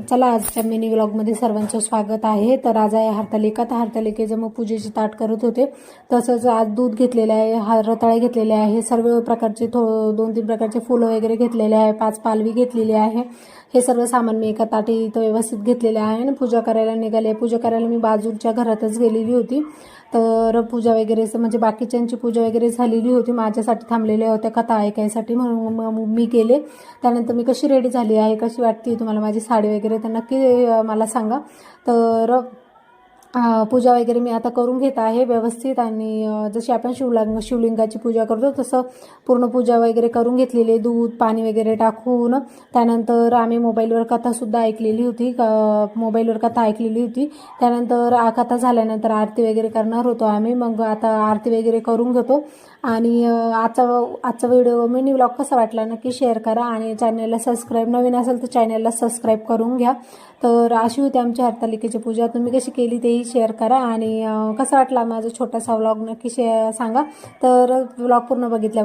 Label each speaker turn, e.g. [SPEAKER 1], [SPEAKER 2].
[SPEAKER 1] चला आजच्या मिनी व्लॉगमध्ये सर्वांचं स्वागत आहे। तर आज आहे हरतालिका। तर हरतालिकेचं मग पूजेची ताट करत होते। तसंच आज दूध घेतलेले आहे, रताळे घेतलेले आहे, सर्व प्रकारचे 2-3 प्रकारचे फुलं वगैरे घेतलेले आहे, 5 पालवी घेतलेली आहे। हे सर्व सामान मी एका ताटी इथं व्यवस्थित घेतलेले आहे आणि पूजा करायला निघाले। पूजा करायला मी बाजूच्या घरातच गेलेली होती। तर पूजा वगैरे म्हणजे बाकीच्यांची पूजा वगैरे झालेली होती, माझ्यासाठी थांबलेल्या होत्या कथा ऐकायसाठी, म्हणून मी गेले। त्यानंतर मी कशी रेडी झाली आहे, कशी वाटते तुम्हाला माझी साडी वगैरे, तर नक्की मला सांगा। तर पूजा वगैरे मी आता करून घेत आहे व्यवस्थित, आणि जशी आपण शिवलिंगाची पूजा करतो तसं पूर्ण पूजा वगैरे करून घेतलेली, दूध पाणी वगैरे टाकून। त्यानंतर आम्ही मोबाईलवर कथासुद्धा ऐकलेली होती, त्यानंतर कथा झाल्यानंतर आरती वगैरे करणार होतो आम्ही। मग आता आरती वगैरे करून घेतो। आणि आजचा व्हिडिओ मिनी व्लॉग कसा वाटला नक्की शेअर करा, आणि चॅनलला सबस्क्राईब, नवीन असेल तर चॅनलला सबस्क्राईब करून घ्या। तर अशी होती आमची हरतालिकेची पूजा, तुम्ही कशी केली तेही शेअर करा, आणि कसा वाटला माझा छोटासा व्लॉग नक्की सांगा। तर व्लॉग पूर्ण बघितल्यावर